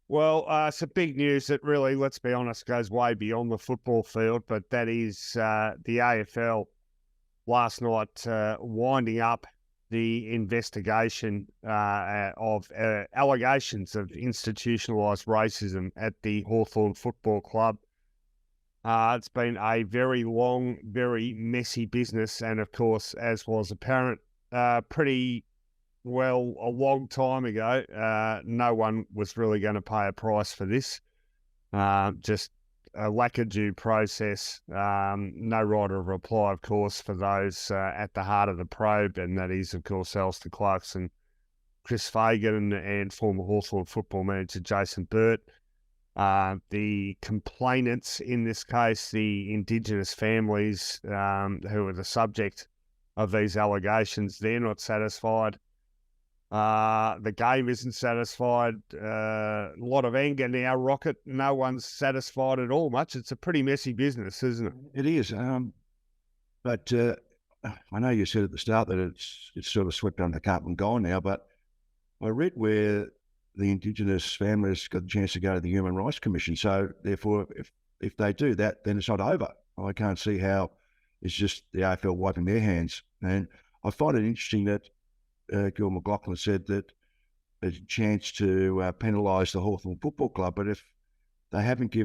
Well, it's a big news that really, let's be honest, goes way beyond the football field, but that is the AFL last night winding up the investigation of allegations of institutionalised racism at the Hawthorn Football Club. It's been a very long, very messy business, and of course, as was apparent, pretty well a long time ago, no one was really going to pay a price for this. Just a lack of due process, no right of reply, of course, for those at the heart of the probe, and that is, of course, Alastair Clarkson, Chris Fagan, and former Hawthorn football manager Jason Burt. The complainants in this case, the Indigenous families who are the subject of these allegations, they're not satisfied. The game isn't satisfied. A lot of anger now, Rocket. No one's satisfied at all much. It's a pretty messy business, isn't it? It is. But I know you said at the start that it's sort of swept under the carpet and gone now, but I read where the Indigenous families got the chance to go to the Human Rights Commission. So therefore, if they do that, then it's not over. I can't see how it's just the AFL wiping their hands. And I find it interesting that Gil McLaughlin said that there's a chance to penalise the Hawthorn Football Club, but if they haven't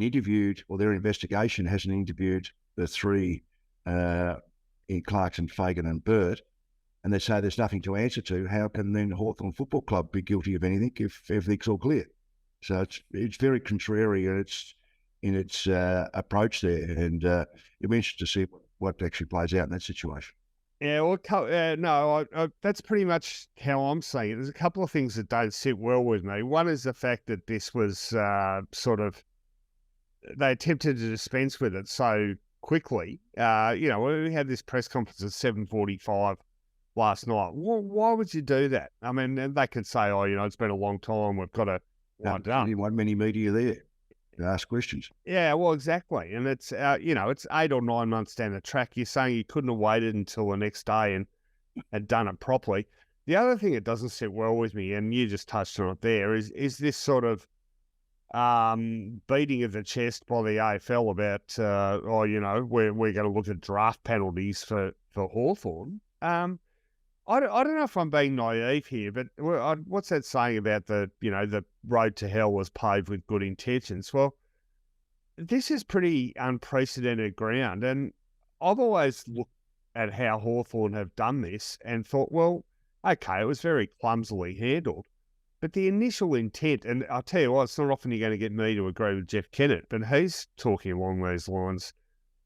interviewed, or their investigation hasn't interviewed the three in Clarkson, Fagan and Burt, and they say there's nothing to answer to, how can then Hawthorn Football Club be guilty of anything if everything's all clear? So it's very contrary in its approach there, and it'll be interesting to see what actually plays out in that situation. Yeah, well, that's pretty much how I'm seeing it. There's a couple of things that don't sit well with me. One is the fact that this was they attempted to dispense with it so quickly. We had this press conference at 7:45 last night. Why would you do that? I mean, they could say, it's been a long time, we've got to wind up. You didn't want many media there to ask questions. Yeah, well, exactly. And it's, it's 8 or 9 months down the track. You're saying you couldn't have waited until the next day and had done it properly. The other thing that doesn't sit well with me, and you just touched on it there, is this sort of beating of the chest by the AFL about, we're going to look at draft penalties for Hawthorn. I don't know if I'm being naive here, but what's that saying about the road to hell was paved with good intentions? Well, this is pretty unprecedented ground, and I've always looked at how Hawthorn have done this and thought, well, okay, it was very clumsily handled, but the initial intent, and I'll tell you what, it's not often you're going to get me to agree with Jeff Kennett, but he's talking along those lines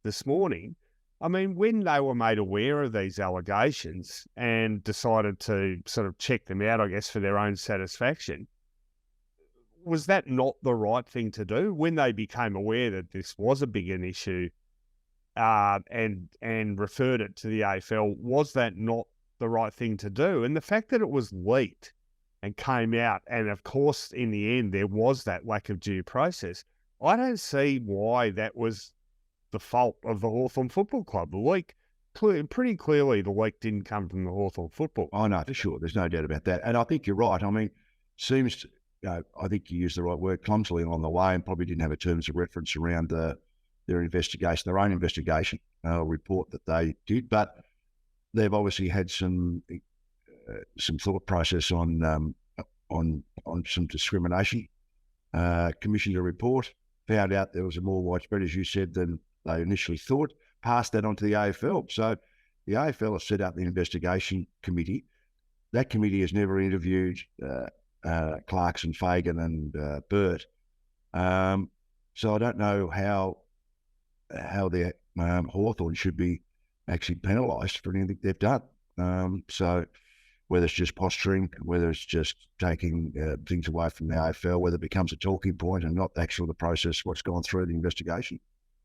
this morning. I mean, when they were made aware of these allegations and decided to sort of check them out, I guess, for their own satisfaction, was that not the right thing to do? When they became aware that this was a big an issue and referred it to the AFL, was that not the right thing to do? And the fact that it was leaked and came out, and of course, in the end, there was that lack of due process, I don't see why that was the fault of the Hawthorn Football Club. The leak, pretty clearly, the leak didn't come from the Hawthorn Football Club. Oh, no, for sure. There's no doubt about that. And I think you're right. I mean, I think you used the right word, clumsily along the way, and probably didn't have a terms of reference around their investigation, their own investigation report that they did. But they've obviously had some thought process on some discrimination. Commissioned a report, found out there was a more widespread, as you said, than they initially thought, passed that on to the AFL. So the AFL has set up the investigation committee. That committee has never interviewed Clarkson, Fagan and Burt. So I don't know how the Hawthorn should be actually penalised for anything they've done. So whether it's just posturing, whether it's just taking things away from the AFL, whether it becomes a talking point and not actually the process, what's gone through the investigation.